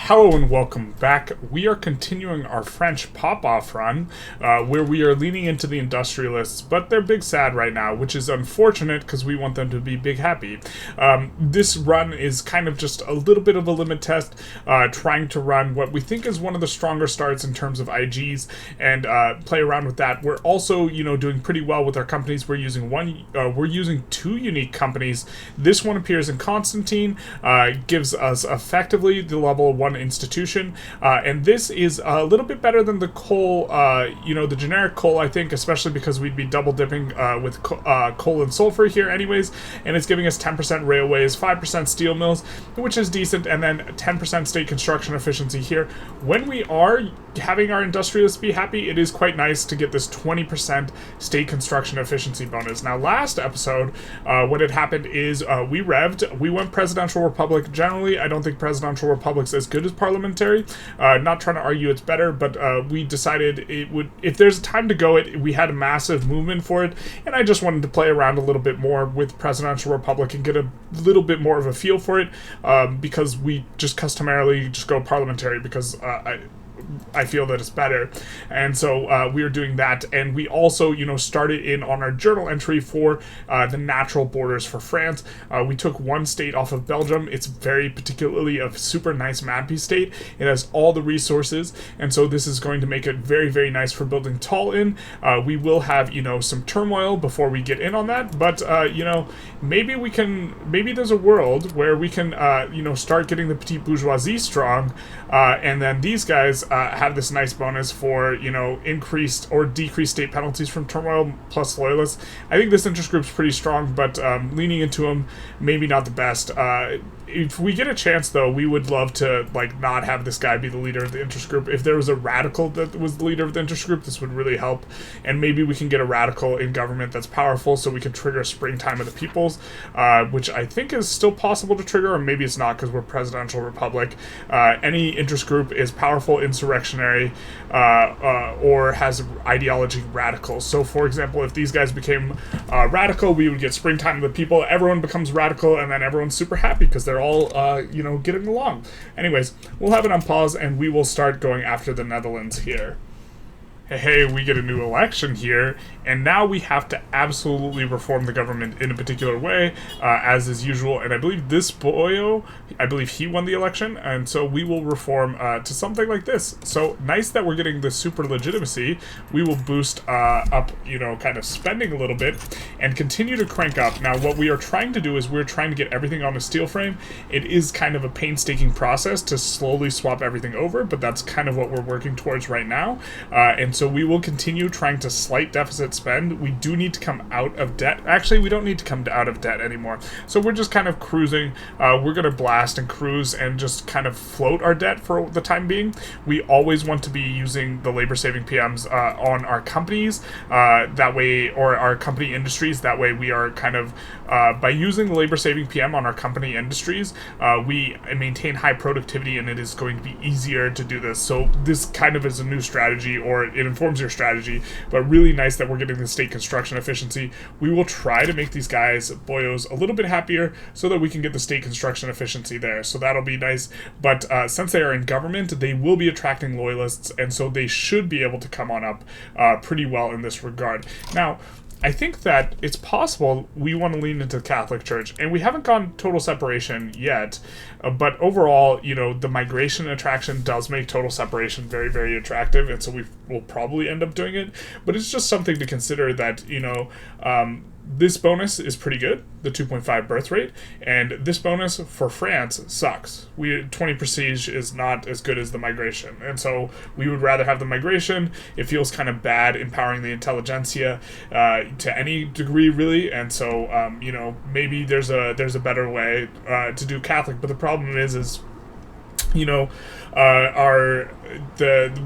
Hello and welcome back. We are continuing our French pop-off run, where we are leaning into the Industrialists, but they're big sad right now, which is unfortunate because we want them to be big happy. This run is kind of just a little bit of a limit test, trying to run what we think is one of the stronger starts in terms of IGs, and play around with that. We're also, doing pretty well with our companies. We're using two unique companies. This one appears in Constantine, gives us effectively the level of one institution, and this is a little bit better than the coal, the generic coal, I think, especially because we'd be double dipping with coal and sulfur here anyways, and it's giving us 10% railways, 5% steel mills, which is decent, and then 10% state construction efficiency here. When we are having our industrialists be happy, it is quite nice to get this 20% state construction efficiency bonus. Now, last episode, what had happened is we went presidential republic. Generally, I don't think presidential republic's as good as parliamentary. Not trying to argue it's better, but we decided it would, if there's a time to go, we had a massive movement for it, and I just wanted to play around a little bit more with presidential republic and get a little bit more of a feel for it, because we just customarily just go parliamentary because I feel that it's better, and so we are doing that, and we also, started in on our journal entry for the natural borders for France. We took one state off of Belgium. It's very particularly a super nice mappy state. It has all the resources, and so this is going to make it very, very nice for building tall in. We will have, some turmoil before we get in on that, but, maybe there's a world where we can, start getting the petite bourgeoisie strong, and then these guys have this nice bonus for, increased or decreased state penalties from turmoil plus loyalists. I think this interest group's pretty strong, but leaning into them, maybe not the best. If we get a chance, though, we would love to, not have this guy be the leader of the interest group. If there was a radical that was the leader of the interest group, this would really help. And maybe we can get a radical in government that's powerful so we can trigger Springtime of the Peoples, which I think is still possible to trigger, or maybe it's not because we're presidential republic. Any interest group is powerful, insurrectionary, or has ideology radical. So, for example, if these guys became radical, we would get Springtime of the People. Everyone becomes radical, and then everyone's super happy because they're all, getting along. Anyways, we'll have it on pause, and we will start going after the Netherlands here. Hey, we get a new election here, and now we have to absolutely reform the government in a particular way, as is usual, and I believe this boyo, he won the election, and so we will reform to something like this. So, nice that we're getting the super legitimacy. We will boost up, kind of spending a little bit, and continue to crank up. Now, what we are trying to do is we're trying to get everything on a steel frame. It is kind of a painstaking process to slowly swap everything over, but that's kind of what we're working towards right now, and so we will continue trying to slight deficit spend. We do need to come out of debt. Actually, we don't need to come out of debt anymore. So we're just kind of cruising. We're going to blast and cruise and just kind of float our debt for the time being. We always want to be using the labor-saving PMs on our companies that way, or our company industries. That way we are kind of, by using the labor-saving PM on our company industries, we maintain high productivity, and it is going to be easier to do this. So this kind of is a new strategy, or it informs your strategy, but really nice that we're getting the state construction efficiency. We will try to make these guys, boyos, a little bit happier so that we can get the state construction efficiency there. So that'll be nice. But since they are in government, they will be attracting loyalists, and so they should be able to come on up pretty well in this regard. Now, I think that it's possible we want to lean into the Catholic Church, and we haven't gone total separation yet, but overall, the migration attraction does make total separation very, very attractive, and so we will probably end up doing it, but it's just something to consider that, this bonus is pretty good, the 2.5 birth rate, and this bonus for France sucks. 20 prestige is not as good as the migration, and so we would rather have the migration. It feels kind of bad empowering the Intelligentsia to any degree, really, and so maybe there's a better way to do Catholic, but the problem is the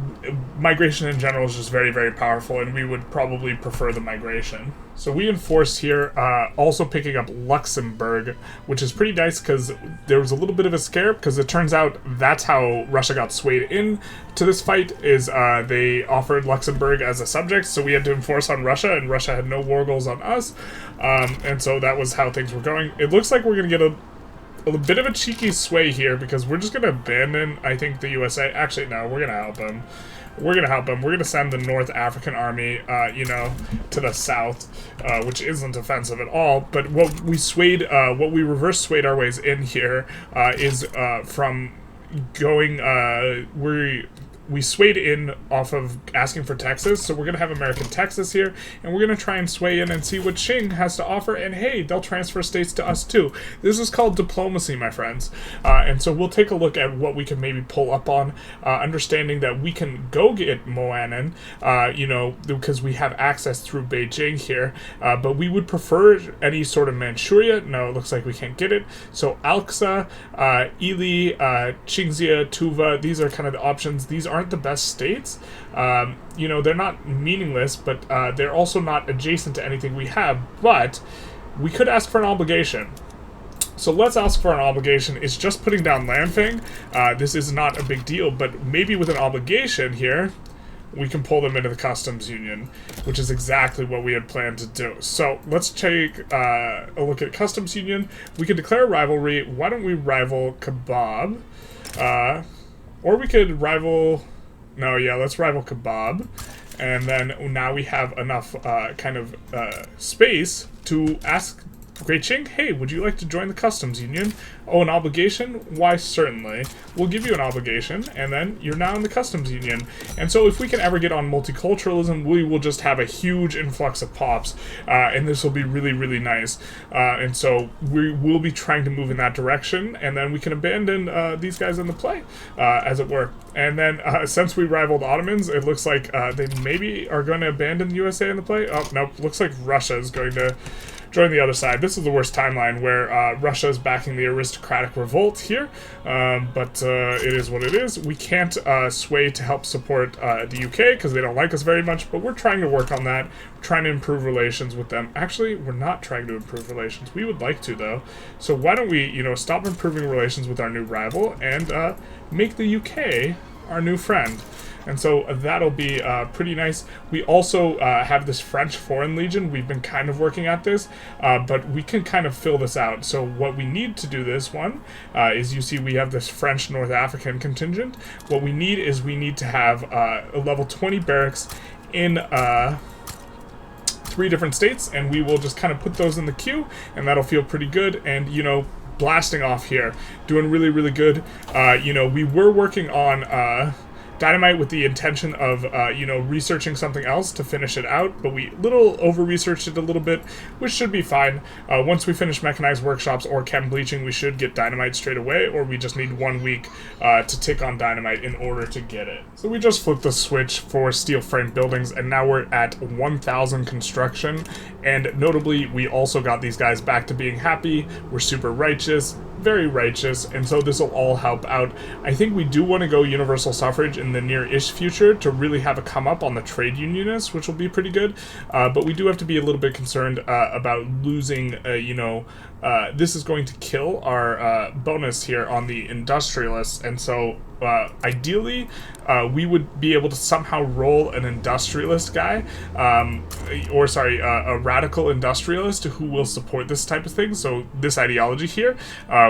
migration in general is just very, very powerful, and we would probably prefer the migration. So we enforced here, also picking up Luxembourg, which is pretty nice because there was a little bit of a scare, because it turns out that's how Russia got swayed in to this fight, is they offered Luxembourg as a subject, so we had to enforce on Russia, and Russia had no war goals on us, and so that was how things were going. It looks like we're going to get a a bit of a cheeky sway here because we're just going to abandon, I think, the USA. Actually, no, we're going to help him. We're going to help him. We're going to send the North African army, you know, to the south, which isn't offensive at all. But what we swayed, what we reverse swayed our ways in here is from going, we swayed in off of asking for Texas, so we're going to have American Texas here, and we're going to try and sway in and see what Qing has to offer, and hey, they'll transfer states to us too. This is called diplomacy, my friends. And so we'll take a look at what we can maybe pull up on, understanding that we can go get Moanin, you know, because we have access through Beijing here, but we would prefer any sort of Manchuria. No, it looks like we can't get it. So Alxa, Ili, Qingxia, Tuva, these are kind of the options. These aren't the best states. You know, they're not meaningless, but they're also not adjacent to anything we have. But we could ask for an obligation. So let's ask for an obligation. It's just putting down Lanfang. This is not a big deal, but maybe with an obligation here, we can pull them into the customs union, which is exactly what we had planned to do. So let's take a look at customs union. We can declare a rivalry. Why don't we rival Kebab? Or we could rival... No, yeah, let's rival Kebab. And then now we have enough space to ask Great Qing, hey, would you like to join the customs union? Oh, an obligation? Why, certainly. We'll give you an obligation, and then you're now in the customs union. And so if we can ever get on multiculturalism, we will just have a huge influx of pops, and this will be really, really nice. And so we will be trying to move in that direction, and then we can abandon these guys in the play, as it were. And then since we rivaled Ottomans, it looks like they maybe are going to abandon the USA in the play. Oh, nope, looks like Russia is going to join the other side. This is the worst timeline where Russia is backing the aristocratic revolt here, but it is what it is. We can't sway to help support the UK because they don't like us very much, but we're trying to work on that. We're trying to improve relations with them. Actually, we're not trying to improve relations. We would like to, though. So why don't we, you know, stop improving relations with our new rival and make the UK our new friend. And so that'll be pretty nice. We also have this French Foreign Legion. We've been kind of working at this, but we can kind of fill this out. So what we need to do this one is, you see we have this French North African contingent. What we need is we need to have a level 20 barracks in 3 different states, and we will just kind of put those in the queue, and that'll feel pretty good. And, you know, blasting off here, doing really, really good. You know, we were working on... Dynamite with the intention of, you know, researching something else to finish it out, but we over-researched it a little bit, which should be fine. Once we finish mechanized workshops or chem bleaching, we should get Dynamite straight away, or we just need 1 week to tick on Dynamite in order to get it. So we just flipped the switch for steel frame buildings, and now we're at 1,000 construction, and notably, we also got these guys back to being happy. We're super righteous, very righteous, and so this will all help out. I think we do want to go universal suffrage in the near-ish future to really have a come up on the trade unionists, which will be pretty good, but we do have to be a little bit concerned about losing, you know, this is going to kill our bonus here on the industrialists, and so ideally we would be able to somehow roll an industrialist guy, or sorry, a radical industrialist who will support this type of thing. So this ideology here,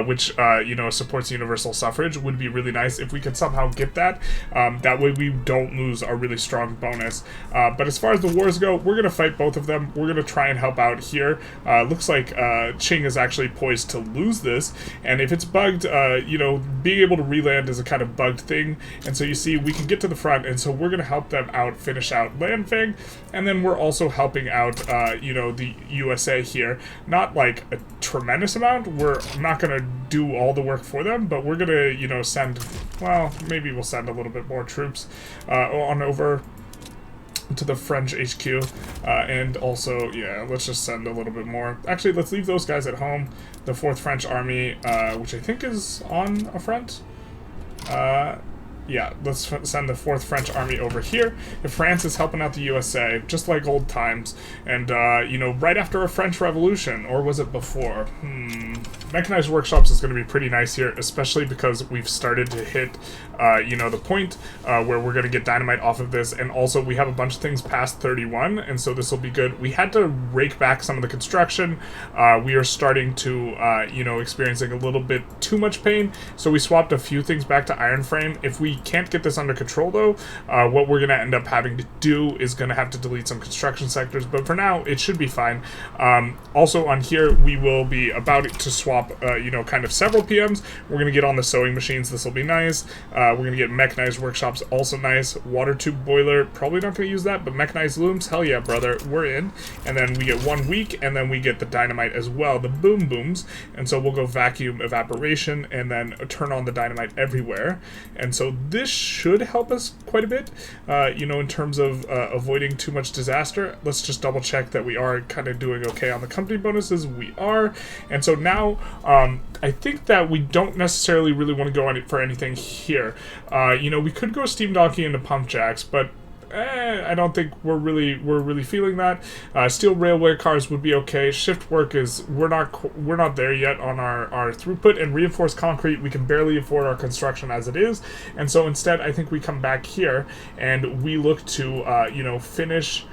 which you know, supports universal suffrage, would be really nice if we could somehow get that. That way we don't lose our really strong bonus. But as far as the wars go, we're gonna fight both of them. We're gonna try and help out here. Looks like Qing is actually poised to lose this, and if it's bugged, you know, being able to reland is a kind of bugged thing, and so you see we can get to the front, and so we're going to help them out, finish out Lanfang, and then we're also helping out, you know, the USA here. Not like a tremendous amount, we're not going to do all the work for them, but we're going to, you know, send, well, maybe we'll send a little bit more troops on over to the French HQ, and also, yeah, let's just send a little bit more. Actually, let's leave those guys at home. The 4th French Army, which I think is on a front. Yeah, let's send the 4th French Army over here. If France is helping out the USA, just like old times, and, you know, right after a French Revolution, or was it before? Mechanized workshops is going to be pretty nice here, especially because we've started to hit, the point where we're going to get dynamite off of this, and also we have a bunch of things past 31, and so this will be good. We had to rake back some of the construction. We are starting to, experiencing a little bit too much pain, so we swapped a few things back to iron frame. If we can't get this under control, though, what we're going to end up having to do is going to have to delete some construction sectors, but for now, it should be fine. Also on here, we will be about to swap kind of several PMs. We're going to get on the sewing machines. This will be nice. We're going to get mechanized workshops, also nice. Water tube boiler, probably not going to use that, but mechanized looms, hell yeah, brother, we're in. And then we get 1 week, and then we get the dynamite as well, the boom booms. And so we'll go vacuum evaporation, and then turn on the dynamite everywhere. And so this should help us quite a bit, in terms of avoiding too much disaster. Let's just double check that we are kind of doing okay on the company bonuses. We are. And so now, I think that we don't necessarily really want to go on it for anything here. We could go steam donkey into pump jacks, but I don't think we're really feeling that. Steel railway cars would be okay. Shift work is we're not there yet on our throughput, and reinforced concrete we can barely afford our construction as it is, and so instead I think we come back here and we look to finish.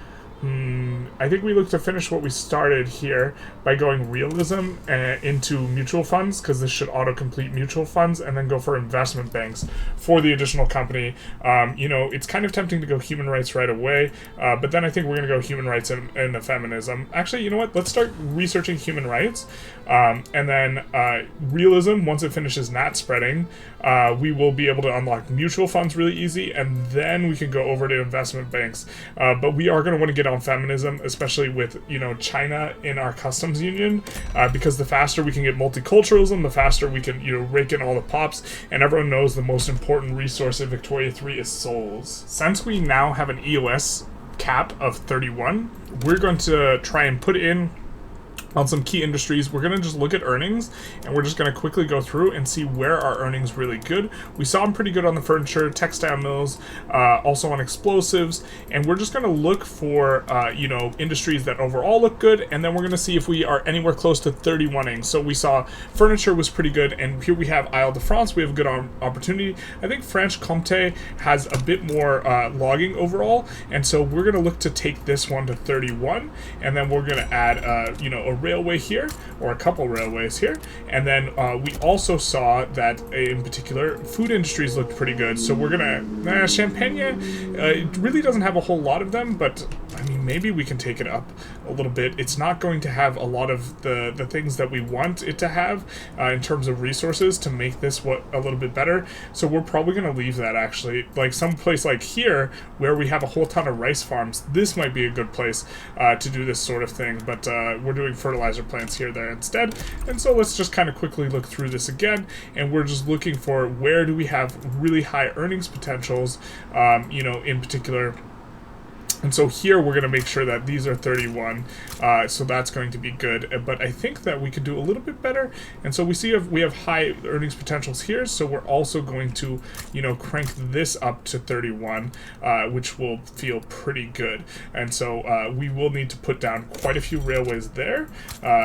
I think we look to finish what we started here by going realism into mutual funds, because this should auto-complete mutual funds, and then go for investment banks for the additional company. It's kind of tempting to go human rights right away, but then I think we're going to go human rights and feminism. Actually, you know what? Let's start researching human rights, and then realism, once it finishes nat spreading, we will be able to unlock mutual funds really easy, and then we can go over to investment banks. But we are going to want to get on feminism, especially with China in our customs union, because the faster we can get multiculturalism, the faster we can rake in all the pops, and everyone knows the most important resource in Victoria 3 is souls. Since we now have an EOS cap of 31, we're going to try and put in on some key industries. We're going to just look at earnings, and we're just going to quickly go through and see where our earnings really good. We saw them pretty good on the furniture, textile mills, also on explosives, and we're just going to look for, industries that overall look good, and then we're going to see if we are anywhere close to 31ing. So we saw furniture was pretty good, and here we have Isle de France. We have a good opportunity. I think Franche-Comté has a bit more logging overall, and so we're going to look to take this one to 31, and then we're going to add, a railway here, or a couple railways here, and then we also saw that in particular food industries looked pretty good. So we're gonna Champagne, it really doesn't have a whole lot of them, but I mean, maybe we can take it up a little bit. It's not going to have a lot of the things that we want it to have in terms of resources to make this a little bit better, so we're probably going to leave that. Actually, like some place like here where we have a whole ton of rice farms, this might be a good place to do this sort of thing, but we're doing fertilizer plants here there instead. And so let's just kind of quickly look through this again, and we're just looking for where do we have really high earnings potentials, in particular. And so here we're going to make sure that these are 31, so that's going to be good. But I think that we could do a little bit better. And so we have high earnings potentials here, so we're also going to, crank this up to 31, which will feel pretty good. And so we will need to put down quite a few railways there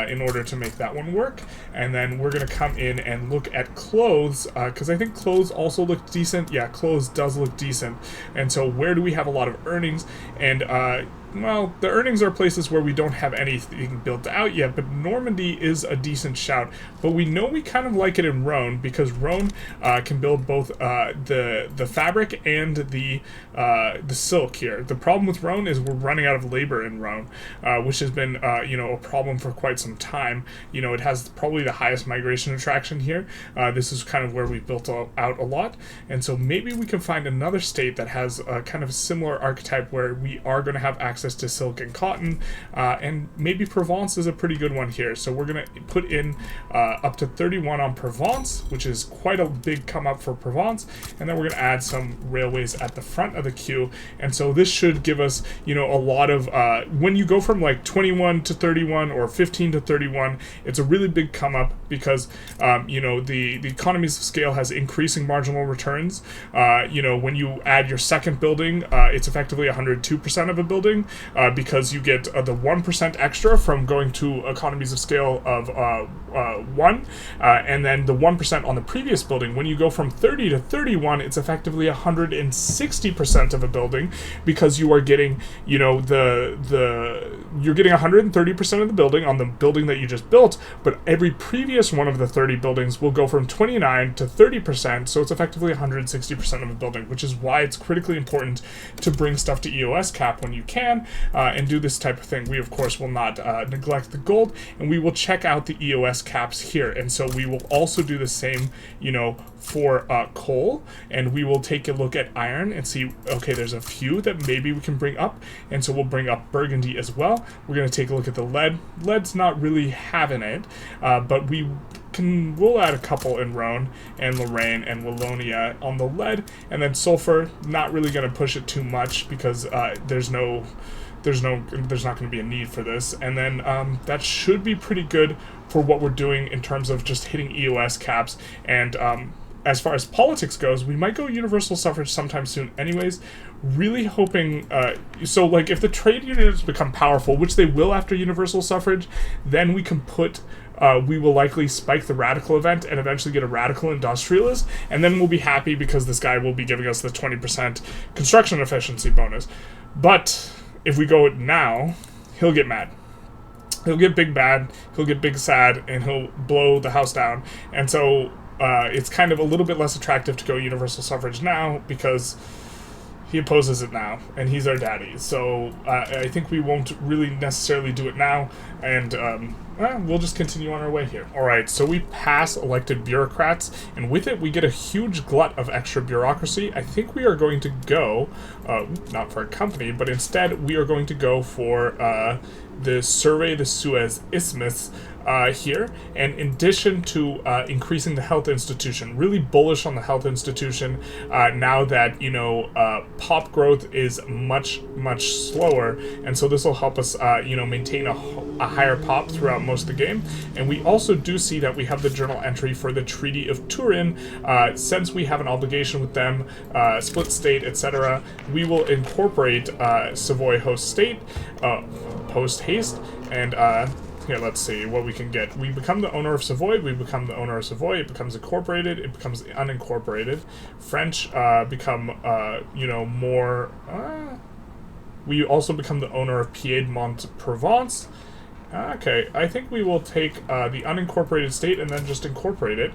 in order to make that one work. And then we're going to come in and look at clothes, because I think clothes also look decent. Yeah, clothes does look decent. And so where do we have a lot of earnings? And well, the earnings are places where we don't have anything built out yet, but Normandy is a decent shout. But we know we kind of like it in Rhone, because Rhone can build both the fabric and the silk here. The problem with Rhone is we're running out of labor in Rhone, which has been a problem for quite some time. It has probably the highest migration attraction here. This is kind of where we built out a lot, and so maybe we can find another state that has a kind of similar archetype where we are going to have access to silk and cotton, and maybe Provence is a pretty good one here. So we're going to put in up to 31 on Provence, which is quite a big come up for Provence, and then we're going to add some railways at the front of the queue. And so this should give us a lot of when you go from like 21 to 31 or 15 to 31, it's a really big come up, because the economies of scale has increasing marginal returns. When you add your second building, it's effectively 102% of a building. because you get the 1% extra from going to economies of scale of 1, and then the 1% on the previous building. When you go from 30 to 31, it's effectively 160% of a building, because you are getting, you know, you're getting 130% of the building on the building that you just built, but every previous one of the 30 buildings will go from 29 to 30%, so it's effectively 160% of a building, which is why it's critically important to bring stuff to EOS cap when you can, and do this type of thing. We, of course, will not neglect the gold, and we will check out the EOS caps here, and so we will also do the same, you know, for coal, and we will take a look at iron and see, okay, there's a few that maybe we can bring up, and so we'll bring up Burgundy as well. We're going to take a look at the lead. Lead's not really having it, but we'll add a couple in Rhone and Lorraine and Wallonia on the lead, and then sulfur, not really going to push it too much because there's not going to be a need for this, and then that should be pretty good for what we're doing in terms of just hitting EOS caps. And as far as politics goes, we might go universal suffrage sometime soon anyways. Really hoping, so like if the trade unions become powerful, which they will after universal suffrage, then we can put, we will likely spike the radical event and eventually get a radical industrialist, and then we'll be happy because this guy will be giving us the 20% construction efficiency bonus. But if we go now, he'll get mad. He'll get big bad, he'll get big sad, and he'll blow the house down. And so it's kind of a little bit less attractive to go universal suffrage now because he opposes it now, and he's our daddy. So I think we won't really necessarily do it now, and we'll just continue on our way here. Alright, so we pass elected bureaucrats, and with it we get a huge glut of extra bureaucracy. I think we are going to go, not for a company, but instead we are going to go for the Survey the Suez Isthmus here, and in addition to increasing the health institution, really bullish on the health institution now that, you know, pop growth is much slower, and so this will help us you know, maintain a higher pop throughout most of the game. And we also do see that we have the journal entry for the Treaty of Turin. Since we have an obligation with them, split state, etc., we will incorporate Savoy host state post haste, and here, let's see what we can get. We become the owner of Savoy, we become the owner of Savoy, it becomes incorporated, it becomes unincorporated. French become, you know, more... we also become the owner of Piedmont-Provence. Okay, I think we will take the unincorporated state and then just incorporate it,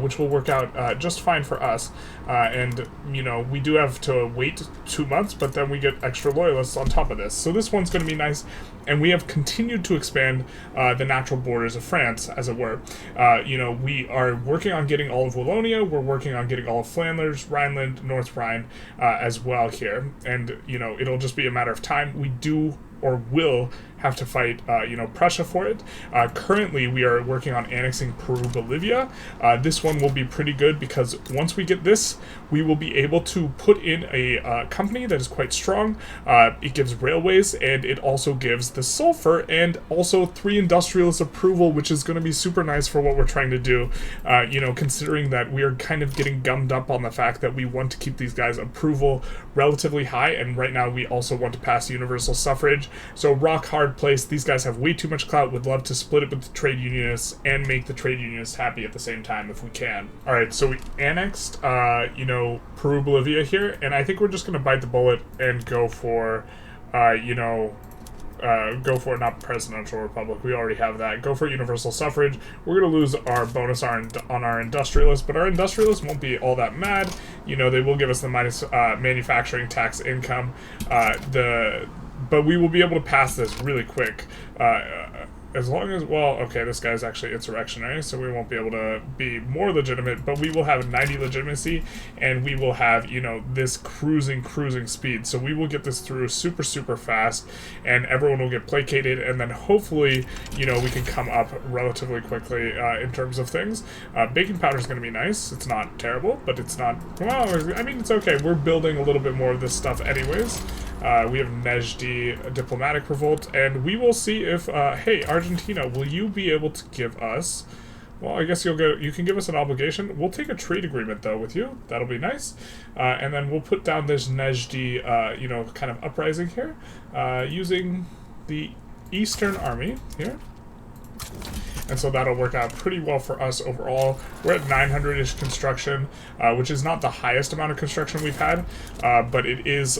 which will work out just fine for us. And, you know, we do have to wait 2 months, but then we get extra loyalists on top of this. So this one's going to be nice, and we have continued to expand the natural borders of France, as it were. You know, we are working on getting all of Wallonia, we're working on getting all of Flanders, Rhineland, North Rhine as well here. And, you know, it'll just be a matter of time. We do or will have to fight, you know, Prussia for it. Currently, we are working on annexing Peru, Bolivia. This one will be pretty good because once we get this, we will be able to put in a company that is quite strong. It gives railways, and it also gives the sulfur, and also 3 industrialist approval, which is going to be super nice for what we're trying to do. You know, considering that we are kind of getting gummed up on the fact that we want to keep these guys' approval relatively high, and right now we also want to pass universal suffrage. So rock hard place. These guys have way too much clout. Would love to split it with the trade unionists and make the trade unionists happy at the same time if we can. All right, so we annexed, you know, Peru, Bolivia here, and I think we're just gonna bite the bullet and go for, you know, go for not presidential republic. We already have that. Go for universal suffrage. We're gonna lose our bonus on our industrialists, but our industrialists won't be all that mad. You know, they will give us the minus manufacturing tax income. But we will be able to pass this really quick. As long as, well, okay, this guy's actually insurrectionary, so we won't be able to be more legitimate, but we will have 90 legitimacy, and we will have, you know, this cruising speed. So we will get this through super fast, and everyone will get placated, and then hopefully, you know, we can come up relatively quickly in terms of things. Baking powder is going to be nice. It's not terrible, but it's not, well, I mean, it's okay. We're building a little bit more of this stuff anyways. We have Nejdi diplomatic revolt, and we will see if, hey, Argentina, will you be able to give us Well, I guess you can give us an obligation. We'll take a trade agreement though with you. That'll be nice. And then we'll put down this Nejdi, kind of uprising here, using the Eastern Army here. And so that'll work out pretty well for us overall. We're at 900-ish construction, which is not the highest amount of construction we've had, but it is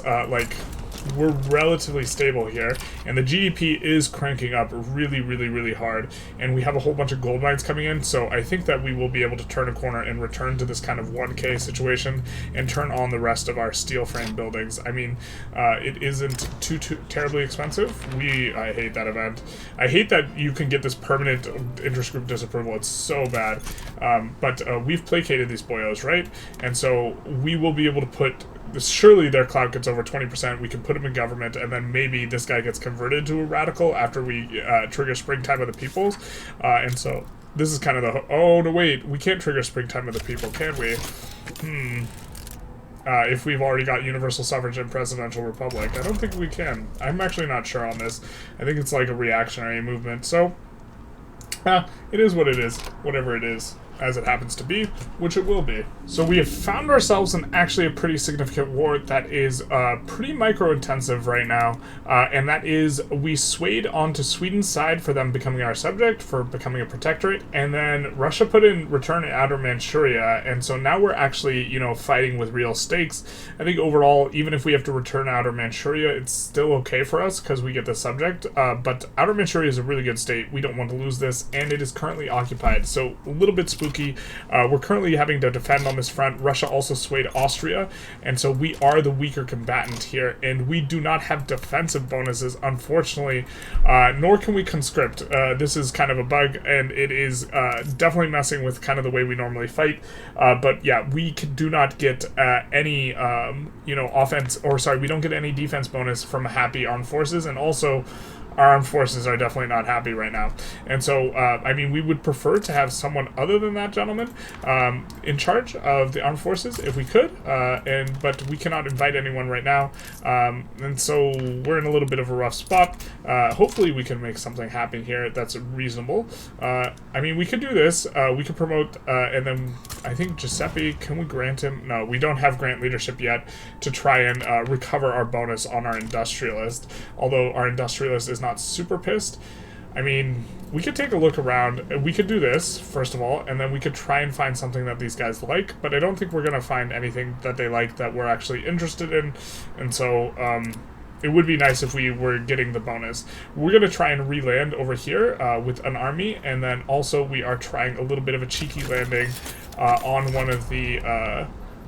we're relatively stable here, and the GDP is cranking up really, really, really hard, and we have a whole bunch of gold mines coming in, so I think that we will be able to turn a corner and return to this kind of 1K situation and turn on the rest of our steel frame buildings. I mean, it isn't too terribly expensive. I hate that event. I hate that you can get this permanent interest group disapproval. It's so bad. But we've placated these boyos, right? And so we will be able to put... Surely their clout gets over 20%. We can put him in government, and then maybe this guy gets converted to a radical after we trigger Springtime of the Peoples. And so this is kind of the... Oh, no, wait. We can't trigger Springtime of the People, can we? If we've already got universal suffrage and presidential republic. I don't think we can. I'm actually not sure on this. I think it's like a reactionary movement. So, it is what it is. Whatever it is. As it happens to be, which it will be. So we have found ourselves in actually a pretty significant war that is pretty micro-intensive right now, and that is we swayed onto Sweden's side for them becoming our subject, for becoming a protectorate, and then Russia put in return in Outer Manchuria, and so now we're actually, fighting with real stakes. I think overall, even if we have to return Outer Manchuria, it's still okay for us because we get the subject, but Outer Manchuria is a really good state. We don't want to lose this, and it is currently occupied, so a little bit spooky. We're currently having to defend on this front. Russia also swayed Austria, and so we are the weaker combatant here, and we do not have defensive bonuses, unfortunately, nor can we conscript. This is kind of a bug, and it is definitely messing with kind of the way we normally fight, but yeah, we do not get any, offense, or sorry, we don't get any defense bonus from happy armed forces, and also our armed forces are definitely not happy right now. And so, we would prefer to have someone other than that gentleman in charge of the armed forces if we could, but we cannot invite anyone right now. And so we're in a little bit of a rough spot. Hopefully we can make something happen here that's reasonable. We could do this. We could promote, and then I think Giuseppe, can we grant him? No, we don't have grant leadership yet to try and recover our bonus on our industrialist, although our industrialist is not super pissed. We could take a look around. We could do this, first of all, and then we could try and find something that these guys like, but I don't think we're going to find anything that they like that we're actually interested in, and so it would be nice if we were getting the bonus. We're going to try and re-land over here with an army, and then also we are trying a little bit of a cheeky landing on one of the,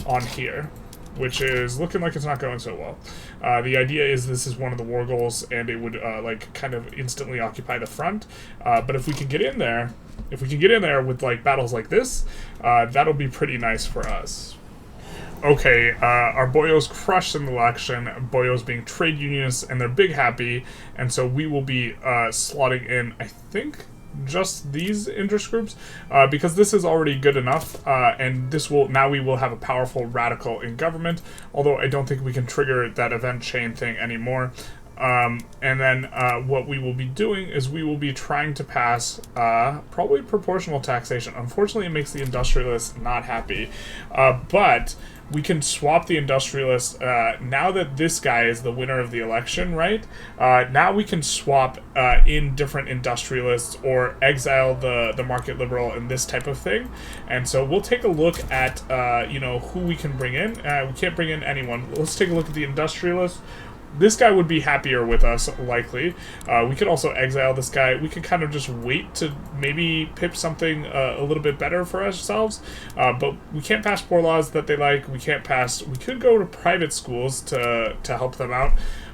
on here, which is looking like it's not going so well. The idea is this is one of the war goals, and it would kind of instantly occupy the front. But if we can get in there, with battles like this, that'll be pretty nice for us. Okay, our boyos crushed in the election, boyos being trade unionists, and they're big happy, and so we will be slotting in, I think, just these interest groups, because this is already good enough, and we will have a powerful radical in government, although I don't think we can trigger that event chain thing anymore. And then what we will be doing is we will be trying to pass probably proportional taxation. Unfortunately, it makes the industrialists not happy, but we can swap the industrialists now that this guy is the winner of the election, right? Now we can swap in different industrialists or exile the market liberal and this type of thing. And so we'll take a look at who we can bring in. We can't bring in anyone. Let's take a look at the industrialists. This guy would be happier with us, likely. We could also exile this guy. We could kind of just wait to maybe pip something a little bit better for ourselves. But we can't pass poor laws that they like. We could go to private schools to help them out.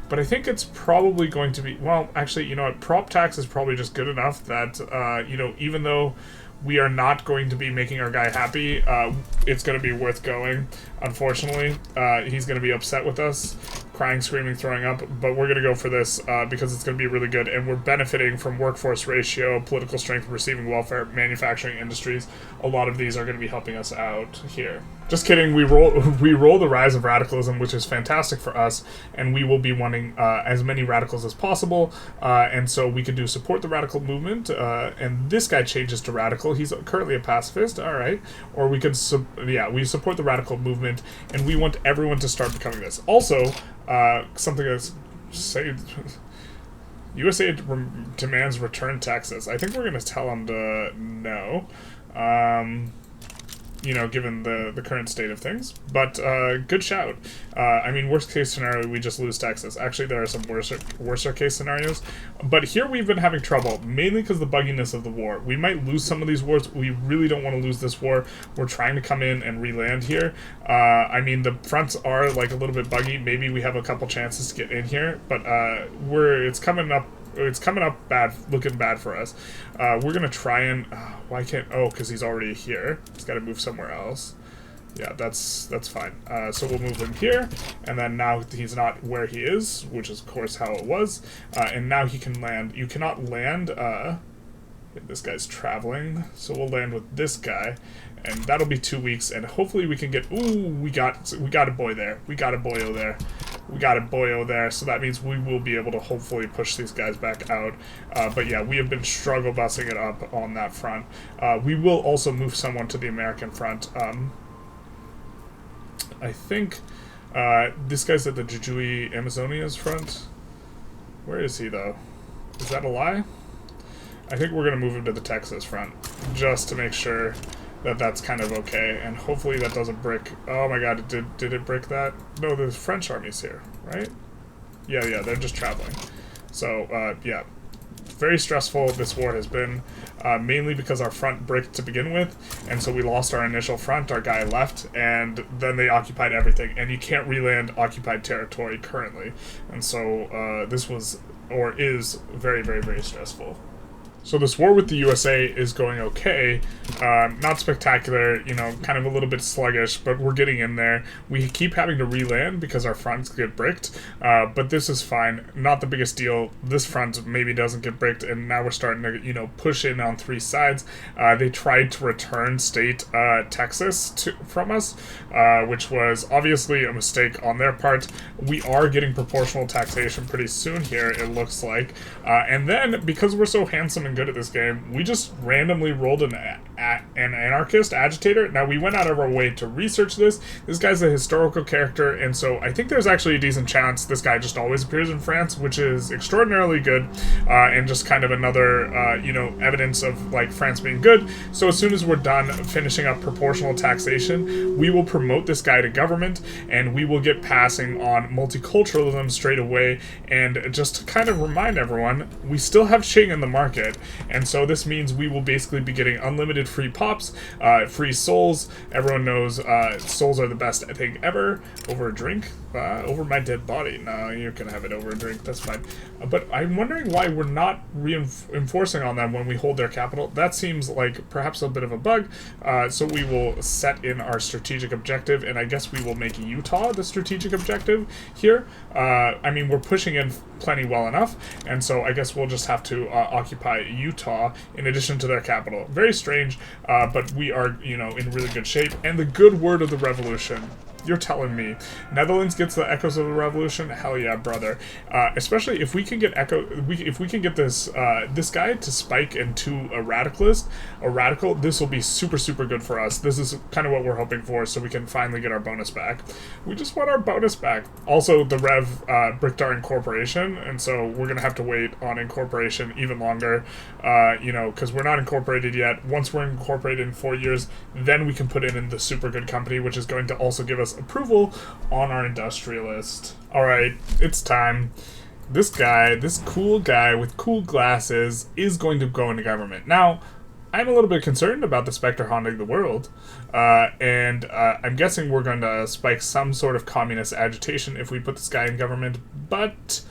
But I think it's probably going to be... Well, actually, prop tax is probably just good enough that, even though we are not going to be making our guy happy, it's going to be worth going. Unfortunately, he's going to be upset with us, crying, screaming, throwing up, but we're going to go for this because it's going to be really good, and we're benefiting from workforce ratio, political strength, receiving welfare, manufacturing industries. A lot of these are going to be helping us out here. Just kidding. We roll the rise of radicalism, which is fantastic for us, and we will be wanting as many radicals as possible. And so we could do support the radical movement. And this guy changes to radical. He's currently a pacifist. All right. Or we could we support the radical movement, and we want everyone to start becoming this. Also, something that's USA demands return taxes. I think we're going to tell them to no. You know, given the current state of things. But good shout. I mean, worst case scenario, we just lose Texas. Actually, there are some worser case scenarios. But here we've been having trouble, mainly because of the bugginess of the war. We might lose some of these wars. We really don't want to lose this war. We're trying to come in and re-land here. I mean, the fronts are like a little bit buggy. Maybe we have a couple chances to get in here. But it's coming up. It's coming up bad, looking bad for us. We're going to try and... why can't... Oh, because he's already here. He's got to move somewhere else. Yeah, that's fine. So we'll move him here, and then now he's not where he is, which is, of course, how it was. And now he can land. You cannot land... this guy's traveling, so we'll land with this guy. And that'll be 2 weeks, and hopefully we can get... Ooh, we got a boy there. We got a boyo there. We got a boyo there, so that means we will be able to hopefully push these guys back out. But yeah, we have been struggle busing it up on that front. We will also move someone to the American front. I think this guy's at the Jujuy Amazonia's front. Where is he, though? Is that a lie? I think we're going to move him to the Texas front, just to make sure that that's kind of okay, and hopefully that doesn't brick. Oh my god, did it brick that? No, the French army's here, right? Yeah, they're just traveling. So, yeah. Very stressful this war has been, mainly because our front bricked to begin with, and so we lost our initial front, our guy left, and then they occupied everything, and you can't re-land occupied territory currently. And so, this was, or is, very, very, very stressful. So this war with the USA is going okay, not spectacular, you know, kind of a little bit sluggish, but we're getting in there. We keep having to re-land because our fronts get bricked, but this is fine, not the biggest deal. This front maybe doesn't get bricked, and now we're starting to, you know, push in on 3 sides. They tried to return state Texas from us, which was obviously a mistake on their part. We are getting proportional taxation pretty soon here, it looks like, and then because we're so handsome and good at this game, we just randomly rolled an anarchist agitator. Now, we went out of our way to research this. This guy's a historical character, and so I think there's actually a decent chance this guy just always appears in France, which is extraordinarily good, and just kind of another, you know, evidence of, like, France being good. So as soon as we're done finishing up proportional taxation, we will promote this guy to government, and we will get passing on multiculturalism straight away. And just to kind of remind everyone, we still have Qing in the market, and so this means we will basically be getting unlimited free pops, free souls. Everyone knows souls are the best thing ever. Over a drink? Over my dead body. No, you can have it over a drink, that's fine. But I'm wondering why we're not reinforcing on them when we hold their capital. That seems like perhaps a bit of a bug. So we will set in our strategic objective, and I guess we will make Utah the strategic objective here. I mean, we're pushing in plenty well enough, and so I guess we'll just have to occupy Utah in addition to their capital. Very strange, but we are, you know, in really good shape. And the good word of the revolution. You're telling me Netherlands gets the echoes of the revolution? Hell yeah, brother! Especially if we can get if we can get this this guy to spike into a radical. This will be super, super good for us. This is kind of what we're hoping for, so we can finally get our bonus back. We just want our bonus back. Also, the Rev bricked our incorporation, and so we're gonna have to wait on incorporation even longer. You know, because we're not incorporated yet. Once we're incorporated in 4 years, then we can put in the super good company, which is going to also give us approval on our industrialist. Alright, it's time. This guy, this cool guy with cool glasses, is going to go into government. Now, I'm a little bit concerned about the Spectre haunting the world, and I'm guessing we're going to spike some sort of communist agitation if we put this guy in government, but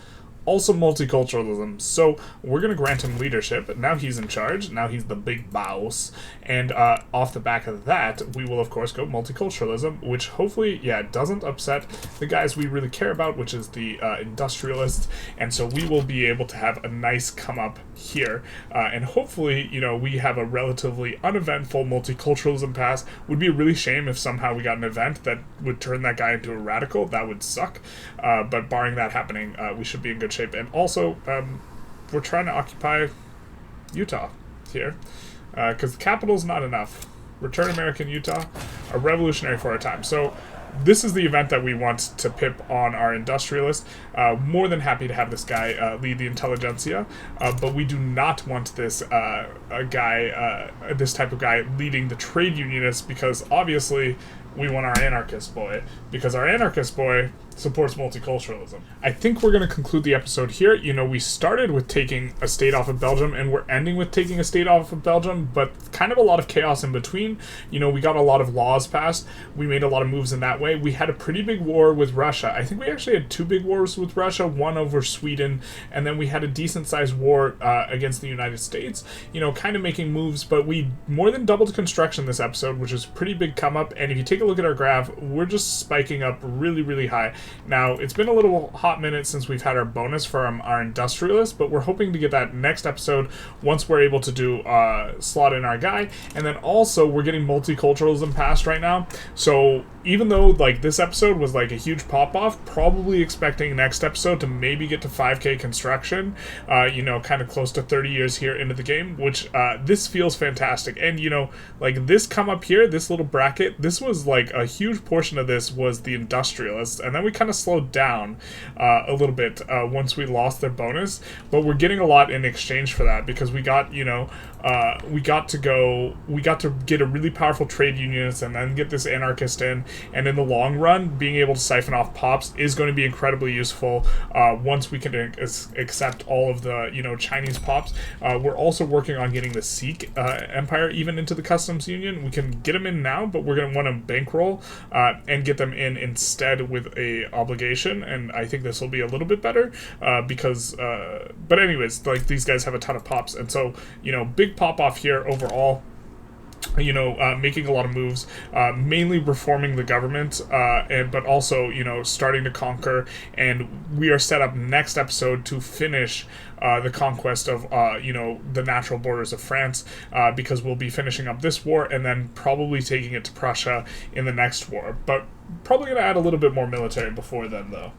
Also multiculturalism. So we're going to grant him leadership. Now he's in charge. Now he's the big boss. And off the back of that, we will, of course, go multiculturalism, which hopefully, doesn't upset the guys we really care about, which is the industrialists. And so we will be able to have a nice come up here. And hopefully, we have a relatively uneventful multiculturalism pass. Would be a really shame if somehow we got an event that would turn that guy into a radical. That would suck. But barring that happening, we should be in good shape. And also, we're trying to occupy Utah here, because the capital's not enough. Return American Utah, a revolutionary for our time. So this is the event that we want to pip on our industrialist. More than happy to have this guy lead the Intelligentsia, but we do not want this this type of guy leading the trade unionists, because obviously we want our anarchist boy, because our anarchist boy supports multiculturalism. I think we're going to conclude the episode here. We started with taking a state off of Belgium, and we're ending with taking a state off of Belgium, but kind of a lot of chaos in between. We got a lot of laws passed. We made a lot of moves in that way. We had a pretty big war with Russia. I think we actually had 2 big wars with Russia, one over Sweden, and then we had a decent-sized war against the United States, kind of making moves, but we more than doubled construction this episode, which is a pretty big come-up, and if you take a look at our graph, we're just spiking up really, really high. Now, it's been a little hot minute since we've had our bonus from our industrialist, but we're hoping to get that next episode once we're able to do slot in our guy. And then also, we're getting multiculturalism passed right now. So even though this episode was a huge pop-off, probably expecting next episode to maybe get to 5K construction, kind of close to 30 years here into the game, which this feels fantastic. And, this come up here, this little bracket, this was a huge portion of this was the industrialists, and then we kind of slowed down a little bit once we lost their bonus, but we're getting a lot in exchange for that, because we got we got to get a really powerful trade unionist and then get this anarchist in, and in the long run being able to siphon off pops is going to be incredibly useful once we can accept all of the Chinese pops. We're also working on getting the Sikh empire even into the customs union. We can get them in now, but we're going to want to bankroll and get them in instead with a obligation, and I think this will be a little bit better because but anyways, these guys have a ton of pops, and so big pop off here overall. Making a lot of moves, mainly reforming the government, but also, starting to conquer, and we are set up next episode to finish the conquest of, the natural borders of France, because we'll be finishing up this war and then probably taking it to Prussia in the next war, but probably going to add a little bit more military before then, though.